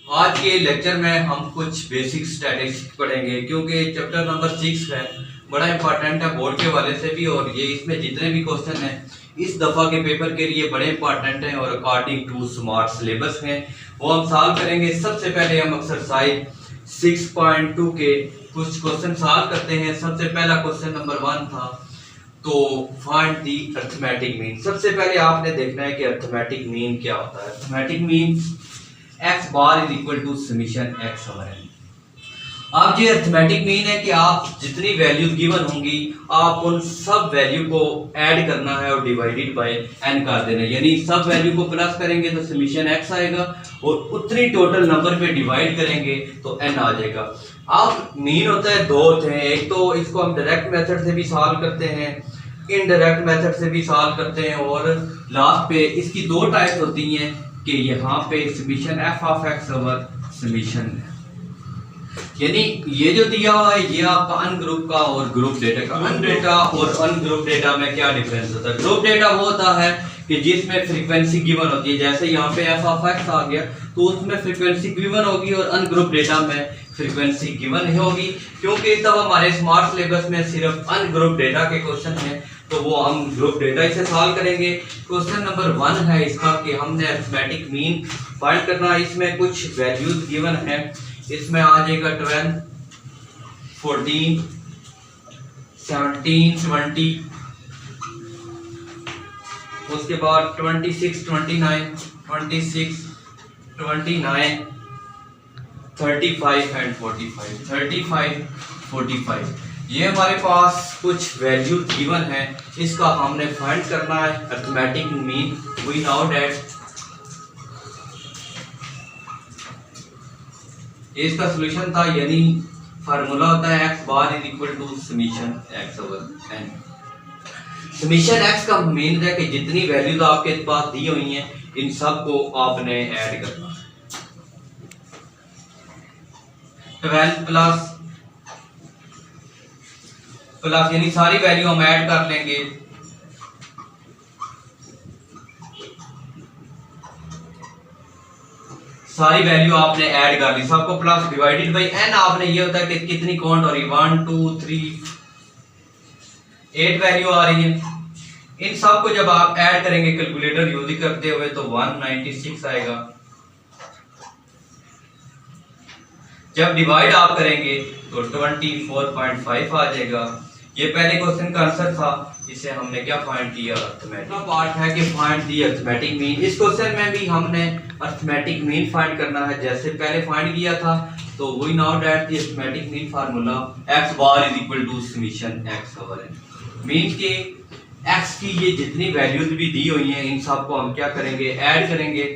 आज के लेक्चर में हम कुछ बेसिक स्टैटिस्टिक्स पढ़ेंगे क्योंकि चैप्टर नंबर 6 है, बड़ा इंपॉर्टेंट है बोर्ड के वाले से भी। और ये इसमें जितने भी क्वेश्चन हैं इस दफ़ा के पेपर के लिए बड़े इंपॉर्टेंट हैं और अकॉर्डिंग टू स्मार्ट सिलेबस हैं, वो हम सॉल्व करेंगे। सबसे पहले हम एक्सरसाइज 6.2 के कुछ क्वेश्चन सॉल्व करते हैं। सबसे पहला क्वेश्चन नंबर 1 था, तो फाइंड दी अरिथमेटिक मीन। सबसे पहले आपने देखना है कि अरिथमेटिक मीन क्या होता है। Arithmetic mean x bar is equal to summation x over n। अब ये अरिथमेटिक मीन है कि आप जितनी वैल्यूज गिवन होंगी आप उन सब वैल्यू को ऐड करना है और डिवाइडेड बाय n कर देना है, यानी सब वैल्यू को प्लस करेंगे तो समीशन x आएगा और उतनी टोटल नंबर पे डिवाइड करेंगे तो n आ जाएगा। अब मीन होता है दो होते हैं, एक तो इसको हम डायरेक्ट मेथड से भी सॉल्व करते हैं, इनडायरेक्ट मेथड से भी सॉल्व करते हैं, और लास्ट पे इसकी दो टाइप्स होती हैं कि यहाँ पे summation f of x over summation, यानी ये जो दिया हुआ है ये आपका अनग्रुप का और ग्रुप डेटा का। अन डेटा और अनग्रुप डेटा में क्या डिफरेंस होता है? ग्रुप डेटा वो होता है कि जिसमें फ्रीक्वेंसी गिवन होती है, जैसे यहाँ पे f ऑफ x आ गया तो उसमें फ्रीक्वेंसी गिवन होगी, और अनग्रुप डेटा में फ्रीक्वेंसी गिवन नहीं होगी। क्योंकि तब हमारे स्मार्ट सिलेबस में सिर्फ अनग्रुप डेटा के क्वेश्चन हैं तो वो हम ग्रुप डेटा से सॉल्व करेंगे। क्वेश्चन नंबर 1 है इसका कि हमने अरिथमेटिक मीन फाइंड करना है। इसमें कुछ वैल्यूज गिवन है, इसमें आ जाएगा 12, 14, 17, 20, उसके बाद 26, 29, 26, 29, 35 एंड 45, 35, 45। ये हमारे पास कुछ वैल्यू गिवन है, इसका हमने फाइंड करना है arithmetic mean. We know that इसका सॉल्यूशन था, यानी फार्मूला होता है x bar is equal to summation x over n। Summation x का मीन है कि जितनी वैल्यूज आपके पास दी हुई हैं इन सब को आपने ऐड करना है। 12 प्लस प्लस यानी सारी वैल्यू हम ऐड कर लेंगे, सारी वैल्यू आपने ऐड कर ली, सबको प्लस डिवाइडेड बाय n। आपने ये होता है कि कितनी काउंट हो रही है, 1 2 3 8 वैल्यू आ रही है। इन सब को जब आप ऐड करेंगे कैलकुलेटर यूज करते हुए तो 196 आएगा। जब डिवाइड आप करेंगे तो 24.5 आ जाएगा। ये पहले क्वेश्चन का आंसर था, इसे हमने क्या फाइंड किया, अरिथमेटिक पार्ट है कि फाइंड दी अरिथमेटिक मीन। इस क्वेश्चन में भी हमने अरिथमेटिक मीन फाइंड करना है जैसे पहले फाइंड किया था। तो we know that the arithmetic mean formula x bar is equal to summation x over n। Mean के x की ये जितनी वैल्यूज भी दी हुई हैं इन सब को हम क्या करेंगे, ऐड करेंगे।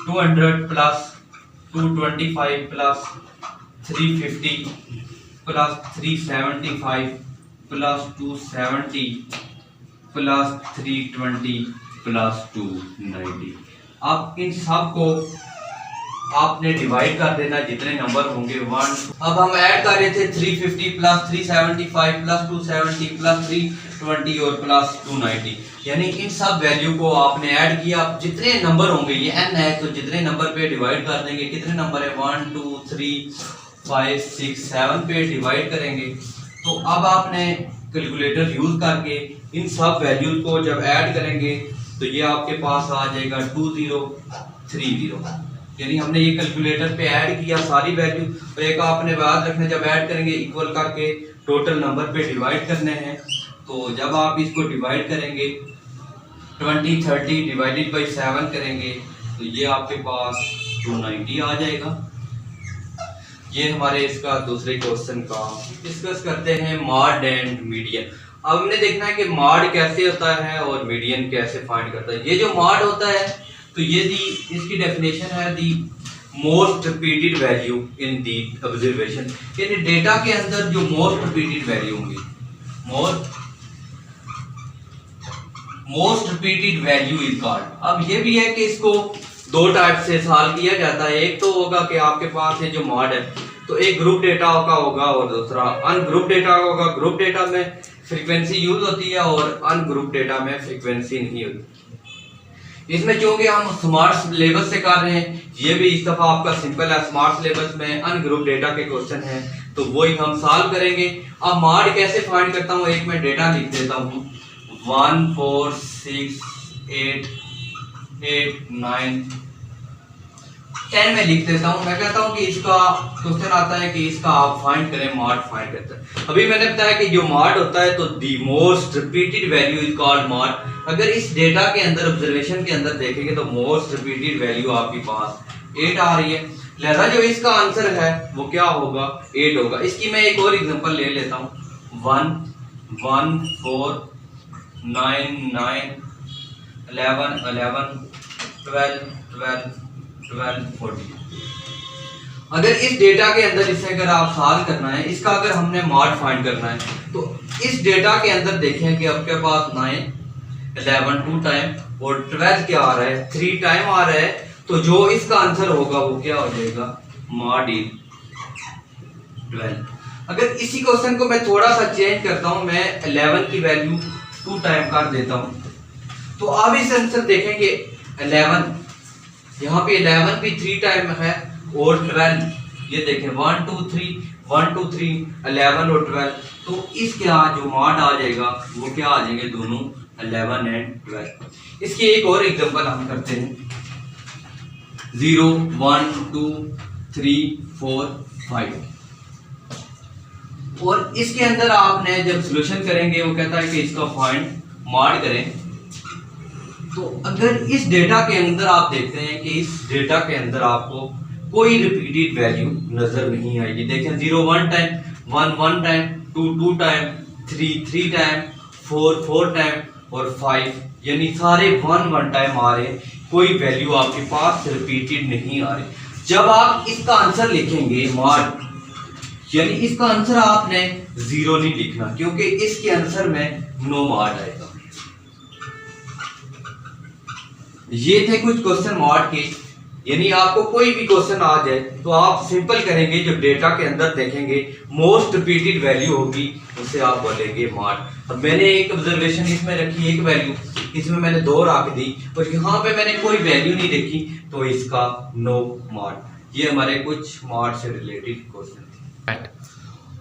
200 plus 225 plus 350 plus 375 plus 270 plus 320 plus 290। अब इन सब को आपने डिवाइड कर देना जितने नंबर होंगे 1। अब हम ऐड कर रहे थे 350 प्लस 375 प्लस 270 प्लस 320 और प्लस 290, यानी इन सब वैल्यू को आपने ऐड किया। जितने नंबर होंगे, ये n है तो जितने नंबर पे डिवाइड कर देंगे, कितने नंबर है 1 2 3 5 6 7 पे डिवाइड करेंगे। तो अब आपने कैलकुलेटर यूज करके इन सब वैल्यूज को जब ऐड करेंगे तो ये आपके पास आ जाएगा 2030, यानी हमने ये कैलकुलेटर पे ऐड किया सारी वैल्यू। और एक आपने याद रखना, जब ऐड करेंगे इक्वल करके टोटल नंबर पे डिवाइड करने हैं। तो जब आप इसको डिवाइड करेंगे 20 30 डिवाइडेड बाई 7 करेंगे तो ये आपके पास 290 आ जाएगा। ये हमारे इसका दूसरे क्वेश्चन का डिस्कस करते हैं, मॉड एंड मीडियन। अब हमने देखना है कि मॉड कैसे होता है और मीडियन कैसे फाइंड करता है। ये जो मॉड होता है तो ये इसकी डेफिनेशन है the most repeated value in the observation, यानी डेटा के अंदर जो मोस्ट रिपीटेड वैल्यू होंगी, most repeated value is called. अब ये भी है कि इसको दो टाइप से सॉल्व किया जाता है। एक तो होगा कि आपके पास ये जो मॉड है तो एक ग्रुप डेटा का होगा और दूसरा अनग्रुप डेटा होगा। ग्रुप डेटा में फ्रीक्वेंसी यूज होती है और अनग्रुप डेटा में फ्रीक्वेंसी नहीं होती। इसमें चूंकि हम स्मार्ट सिलेबस से कर रहे हैं, ये भी इस दफा आपका सिंपल है, स्मार्ट सिलेबस में अनग्रुप डेटा के क्वेश्चन हैं, तो वही हम सॉल्व करेंगे। अब मॉड कैसे फाइंड करता हूँ, एक मैं डेटा लिख देता हूँ 1 4 6 8 8 9 10 में लिख देता हूँ। मैं कहता हूँ कि इसका क्वेश्चन आता है कि इसका आप फाइंड करें, मॉड फाइंड करते हैं। अभी मैंने बताया कि जो मॉड होता है तो the most repeated value is called mod. अगर इस डेटा के अंदर ऑब्जर्वेशन के अंदर देखेंगे तो मोस्ट रिपीटेड वैल्यू आपके पास 8 आ रही है, लिहाजा जो इसका आंसर है वो क्या होगा, 8 होगा। इसकी मैं एक और एग्जांपल ले लेता हूँ 1 1 4 9 9 11 11 12 12 12 14। अगर इस डेटा के अंदर इसे अगर आप सॉल्व करना है, इसका अगर हमने मॉड फाइंड करना है तो इस डेटा के अंदर देखें कि आपके पास 9 11 2 टाइम और 12 क्या आ रहा है, 3 टाइम आ रहा है, तो जो इसका आंसर होगा वो क्या हो जाएगा, मॉड इन 12। अगर इसी क्वेश्चन को मैं थोड़ा सा चेंज करता हूं, मैं 11 की वैल्यू 2 टाइम कर देता हूं, तो अब इस आंसर देखेंगे 11, यहाँ पे 11 भी 3 टाइम है और 12 ये देखें 1 2 3 1 2 3 11 और 12, तो इसके जो मॉड आ जाएगा वो क्या आ जाएंगे, दोनों 11 एंड 12। इसकी एक और एग्जांपल हम करते हैं 0 1 2 3 4 5, और इसके अंदर आपने जब सॉल्यूशन करेंगे वो कहता है कि इसका फाइंड मॉड करें। तो अगर इस डेटा के अंदर आप देखते हैं कि इस डेटा के अंदर आपको कोई रिपीटेड वैल्यू नजर नहीं आएगी। देखें 0 1 time, 1 1 time, 2 2 time, 3 3 time, 4 4 time और 5, यानी सारे 1 1 टाइम आ रहे हैं, कोई वैल्यू आपके पास रिपीटेड नहीं आ रही। जब आप इसका आंसर लिखेंगे मॉड, यानी इसका आंसर आपने 0 नहीं लिखना, क्योंकि इसके आंसर में नो मॉड आएगा। ये थे कुछ क्वेश्चन मॉड के, यानी आपको कोई भी क्वेश्चन आ जाए तो आप सिंपल करेंगे, जो डेटा के अंदर देखेंगे मोस्ट रिपीटेड वैल्यू होगी उसे आप बोलेंगे मॉड। अब मैंने एक ऑब्जर्वेशन इसमें रखी, एक वैल्यू इसमें मैंने 2 रख दी और यहाँ पे मैंने कोई वैल्यू नहीं देखी, तो इसका नो मॉड। ये हमारे कुछ मॉड से रिलेटेड क्वेश्चन थे।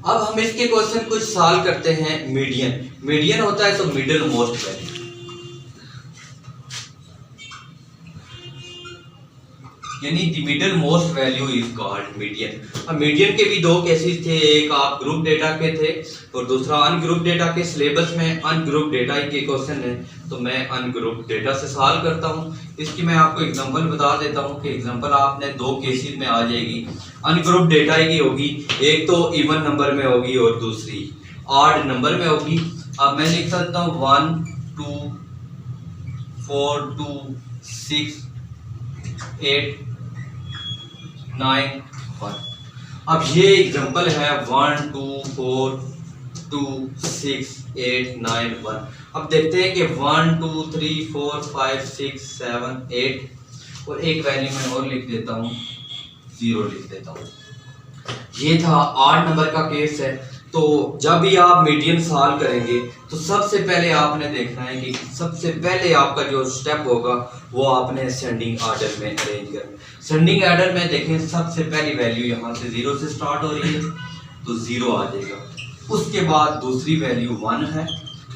अब हम इसके क्वेश्चन कुछ सॉल्व करते हैं। मीडियन, मीडियन होता है तो मिडिल मोस्ट वैल्यू, यानी the middle most value is called median. अब मीडियन के भी 2 केसेस थे, एक आप ग्रुप डेटा के थे और दूसरा अनग्रुप डेटा के। सिलेबस में अनग्रुप डेटा के क्वेश्चन है, तो मैं अनग्रुप डेटा से सॉल्व करता हूं। इसकी मैं आपको एग्जांपल बता देता हूं कि एग्जांपल आपने 2 केसेस में आ जाएगी। अनग्रुप डेटा की होगी, एक तो इवन नंबर में होगी और दूसरी ऑड नंबर में होगी। अब मैं लिख सकता हूँ 1 2 4 2 6 8 9 1। अब ये एग्जांपल है 1 2 4 2 6 8 9 1। अब देखते हैं कि 1 2 3 4 5 6 7 8 और एक वैल्यू मैं और लिख देता हूँ, 0 लिख देता हूँ। ये था 8 नंबर का केस है। तो जब भी आप मीडियन सॉल्व करेंगे तो सबसे पहले आपने देखना है कि सबसे पहले आपका जो स्टेप होगा वो आपने असेंडिंग ऑर्डर में अरेंज करना। असेंडिंग ऑर्डर में देखें सबसे पहली वैल्यू यहाँ से 0 से स्टार्ट हो रही है तो 0 आ जाएगा। उसके बाद दूसरी वैल्यू 1 है,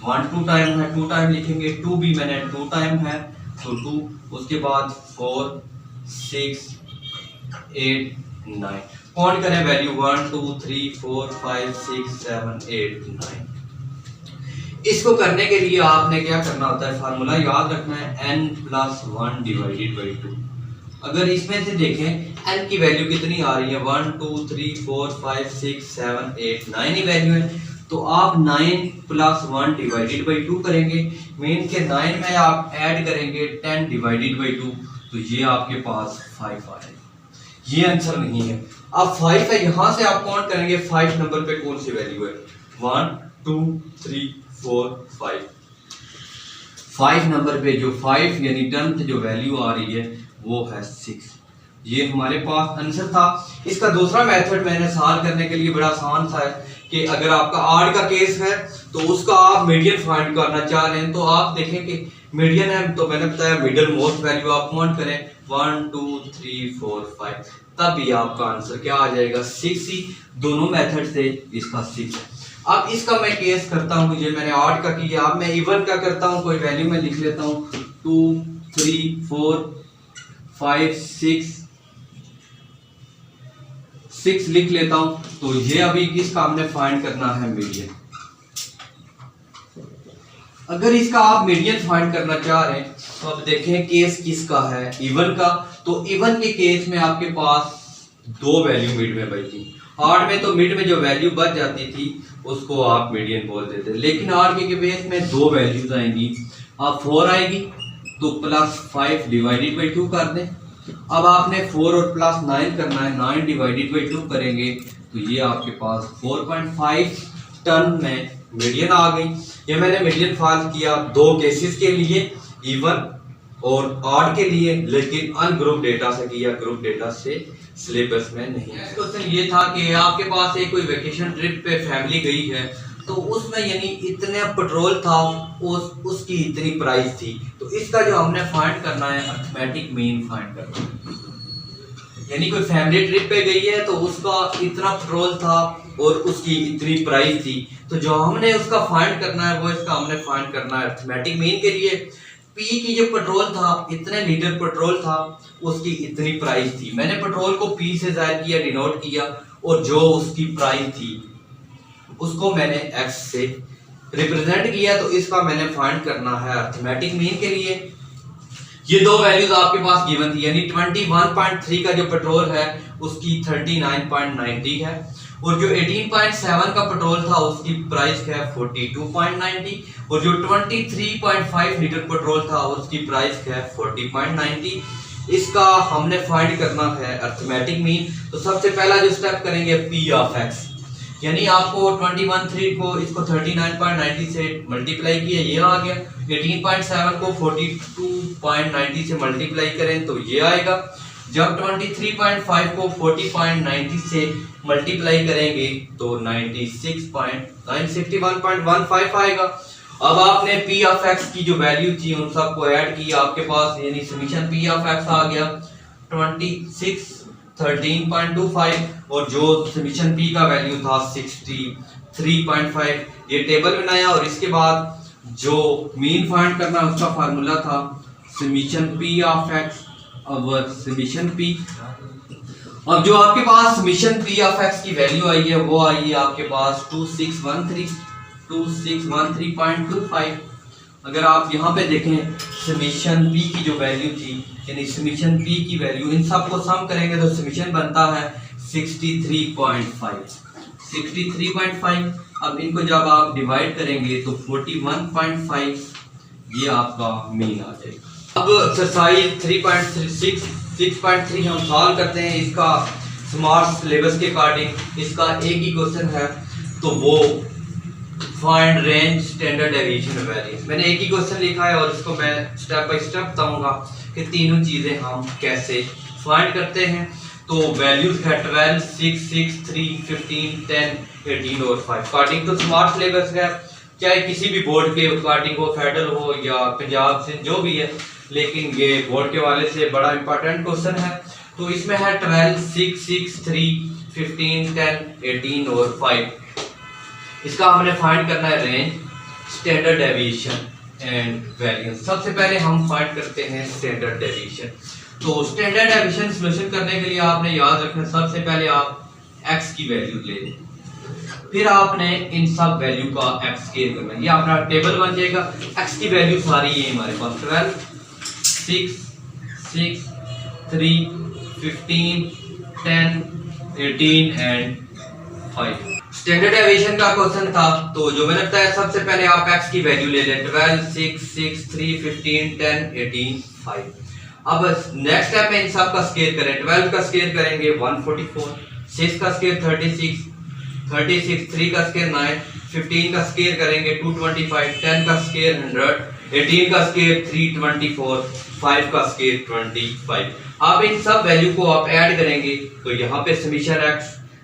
1 2 टाइम है, 2 टाइम लिखेंगे, 2 भी मैंने 2 टाइम है तो 2। उसके बाद 4 6 8 9। काउंट करें वैल्यू 1 2 3 4 5 6 7 8 9। इसको करने के लिए आपने क्या करना होता है, फार्मूला याद रखना है n+1 डिवाइडेड बाई 2। अगर इसमें से देखें n की वैल्यू कितनी आ रही है, 1 2 3 4 5 6 7 8 9 ही वैल्यू है, तो आप 9+1 डिवाइडेड बाई 2 करेंगे। मीन के 9 में आप ऐड करेंगे 10 डिवाइडेड बाई 2, तो ये आपके पास 5 आ जाएगा। ये आंसर नहीं है। अब 5 है, यहाँ से आप काउंट करेंगे 5 नंबर पे कौन सी वैल्यू है, 1 2 3 4 5। 5 नंबर पे जो 5 यानी 10th जो वैल्यू आ रही है वो है 6। ये हमारे पास आंसर था। इसका दूसरा मेथड मैंने सॉल्व करने के लिए बड़ा आसान सा है कि अगर आपका आड का केस है तो उसका आप मीडियन फाइंड करना चाह रहे हैं तो आप देखें कि मीडियन है तो मैंने बताया मिडल मोस्ट वैल्यू आप काउंट करें 1 2 3 4 5, तब ये आपका आंसर क्या आ जाएगा 6 ही। दोनों मेथड से इसका 6 है। अब इसका मैं केस करता हूँ, ये मैंने ऑड का किया, अब मैं इवन का करता हूँ, कोई वैल्यू मैं लिख लेता हूँ 2 3 4 5 6 लिख लेता हूँ। तो ये अभी किसका हमने फाइंड करना है मीडियन। अगर इसका आप मीडियन फाइंड करना चाह रहे हैं तो अब देखें केस किसका है, इवन का। तो इवन के केस में आपके पास दो वैल्यू मिड में बचती, ऑड में तो मिड में जो वैल्यू बच जाती थी उसको आप मीडियन बोल देते, लेकिन ऑड के केस में दो वैल्यूज आएंगी। अब 4 आएगी तो +5 डिवाइडेड बाई 2 कर दें। अब आपने 4 और +9 करना है, 9 डिवाइडेड बाई 2 करेंगे तो ये आपके पास 4.5 टन में मीडियन आ गई। ये मैंने मीडियन फाइंड किया दो केसेस के लिए, इवन और ऑड के लिए, लेकिन अनग्रुप डेटा से किया, ग्रुप डेटा से सिलेबस में नहीं है। क्वेश्चन ये था कि आपके पास एक कोई वेकेशन ट्रिप पे फैमिली गई है, तो उसमें यानी इतने पेट्रोल था, उसकी इतनी प्राइस थी, तो इसका जो हमने फाइंड करना है अर्थमेटिक मीन फाइंड करना है। यानी कोई फैमिली ट्रिप पे गई है तो उसका इतना पेट्रोल था और उसकी इतनी प्राइस थी, तो जो हमने उसका फाइंड करना है वो इसका हमने फाइंड करना है अर्थमेटिक मीन के लिए। पी की जो पेट्रोल था, इतने लीटर पेट्रोल था, उसकी इतनी प्राइस थी। मैंने पेट्रोल को पी से जाहिर किया, डिनोट किया, और जो उसकी प्राइस थी उसको मैंने एक्स से रिप्रेजेंट किया। तो इसका मैंने फाइंड करना है अर्थमेटिक मीन के लिए। ये दो वैल्यूज आपके पास गिवन थी, यानी 21.3 का जो पेट्रोल है उसकी 39.90 है, और जो 18.7 का पेट्रोल था उसकी प्राइस है 42.90, और जो 23.5 लीटर पेट्रोल था उसकी प्राइस है 40.90। इसका हमने फाइंड करना है अर्थमेटिक मीन। तो सबसे पहला जो स्टेप करेंगे पी ऑफ एक्स, यानी आपको 21.3 को इसको 39.90 से मल्टीप्लाई किया, ये आ गया। 18.7 को 42.90 से मल्टीप्लाई करें तो ये आएगा। जब 23.5 को 40.90 से मल्टीप्लाई करेंगे तो 61.15 आएगा। अब आपने पी ऑफ एक्स की जो वैल्यू थी उन सबको ऐड किया, आपके पास यानी समीशन पी ऑफ एक्स आ गया 13.25, और जो समीशन पी का वैल्यू था 63.5। ये टेबल बनाया, और इसके बाद जो मीन फाइंड करना उसका फार्मूला था summation P of x over summation P. अब जो आपके पास समीशन पी ऑफ एक्स की वैल्यू आई है वो आई है आपके पास 2613.25। अगर आप यहाँ पे देखें समीशन पी की जो वैल्यू थी, यानी समीशन पी की वैल्यू, इन सब को सम करेंगे तो समीशन बनता है 63.5। अब इनको जब आप डिवाइड करेंगे तो 41.5 ये आपका मीन आ जाएगा। अब एक्सरसाइज 3.6.3 हम सॉल्व करते हैं। इसका स्मार्ट सिलेबस के अकॉर्डिंग इसका एक ही क्वेश्चन है, तो वो find range standard deviation variance. मैंने एक ही क्वेश्चन लिखा है और इसको मैं स्टेप बाय स्टेप बताऊंगा कि तीनों चीजें हम कैसे फाइंड करते हैं। तो वैल्यूज है 12, 6, 6, 3, 15, 10, 18 और 5। अकॉर्डिंग टू स्मार्ट सिलेबस है, चाहे किसी भी बोर्ड के अकॉर्डिंग हो, फेडरल हो या पंजाब से जो भी है, लेकिन ये बोर्ड के वाले से बड़ा इंपॉर्टेंट क्वेश्चन है। तो इसमें है 12, 6, 6, 3, 15, 10, 18 और 5। इसका हमने फाइंड करना है range, standard deviation and variance. सबसे पहले हम फाइंड करते हैं स्टैंडर्ड डेविएशन। तो स्टैंडर्ड डेविएशन सॉल्यूशन करने के लिए आपने याद रखना, सबसे पहले आप x की वैल्यू ले लें, फिर आपने इन सब वैल्यू का x स्केल करना है। ये अपना टेबल बन जाएगा। x की वैल्यू सारी ये हमारे पास 12, 6, 6, 3, 15, 10, 18 एंड 5। स्टैंडर्ड डेविएशन का क्वेश्चन था, तो जो मैंने बताया सबसे पहले आप x की वैल्यू ले लें 12, 6, 6, 3, 15, 10, 18, 5। अब नेक्स्ट स्टेप में इन सब का स्केल करें। 12 का स्केल करेंगे 144, 6 का स्केल 36, 3 का स्केल 9, 15 का स्केल करेंगे 225, 10 का स्केल 100, 18 का स्केल 324, 5 का स्केल 25। अब इन सब वैल्यू को आप ऐड करेंगे तो यहाँ पे समीशन x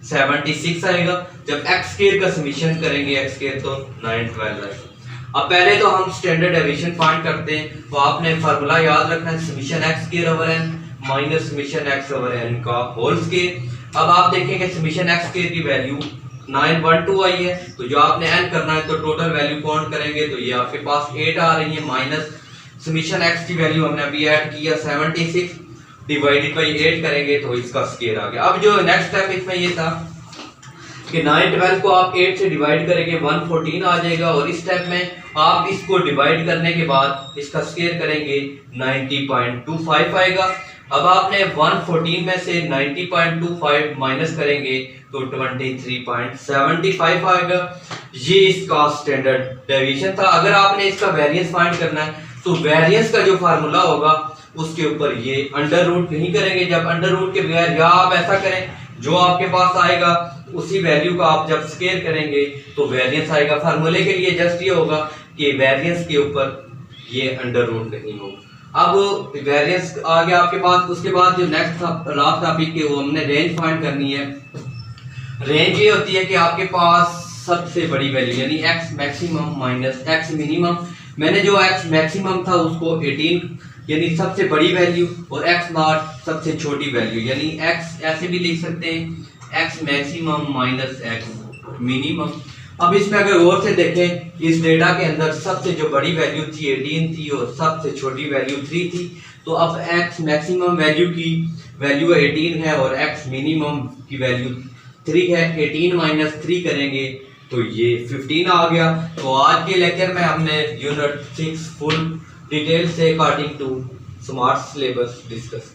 76 आएगा। जब x स्केल का समीशन करेंगे x स्केल तो 912 आएगा। अब पहले तो हम स्टैंडर्ड डेविएशन फाइंड करते हैं। तो आपने फार्मूला याद रखना है, summation x square over n minus summation x over n का होल स्क्वायर। अब आप देखेंगे समेशन x स्क्वायर की वैल्यू 912 आई है, तो जो आपने n करना है तो टोटल वैल्यू काउंट करेंगे तो ये आपके पास 8 आ रही है, माइनस समेशन x की वैल्यू हमने अभी ऐड किया 76 डिवाइडेड बाई 8 करेंगे तो इसका स्क्वायर आ गया। अब जो नेक्स्ट स्टेप इसमें ये था कि 912 को आप 8 से डिवाइड करेंगे 114 आ जाएगा, और इस स्टेप में आप इसको डिवाइड करने के बाद इसका स्क्वायर करेंगे 90.25 आएगा। अब आपने 114 में से 90.25 माइनस करेंगे तो 23.75 आएगा। ये इसका स्टैंडर्ड डेविएशन था। अगर आपने इसका वेरिएंस फाइंड करना है तो वेरिएंस का जो फार्मूला होगा उसके ऊपर ये अंडर रूट नहीं करेंगे जब अंडर रूट के बगैर, या आप ऐसा करें जो आपके पास आएगा उसी वैल्यू का आप जब स्क्वायर करेंगे तो वेरिएंस आएगा। फार्मूले के लिए जस्ट ये होगा कि वेरिएंस के ऊपर ये अंडर रूट नहीं होगा। अब वेरिएंस आ गया आपके पास। उसके बाद जो नेक्स्ट लास्ट टॉपिक है वो हमने रेंज फाइंड करनी है। रेंज ये होती है कि आपके पास सबसे बड़ी वैल्यू यानी x maximum minus x minimum. मैंने जो x मैक्सिमम था उसको 18 यानी सबसे बड़ी वैल्यू और x नॉट सबसे छोटी वैल्यू, यानी x ऐसे भी लिख सकते हैं x maximum minus x minimum. अब इसमें अगर गौर से देखें इस डेटा के अंदर सबसे जो बड़ी वैल्यू थी 18 थी और सबसे छोटी वैल्यू 3 थी। तो अब x मैक्सिमम वैल्यू की वैल्यू 18 है और x मिनिमम की वैल्यू 3 है। 18 माइनस 3 करेंगे तो ये 15 आ गया। तो आज के लेक्चर में हमने यूनिट 6 फुल डिटेल से according to smart syllabus discuss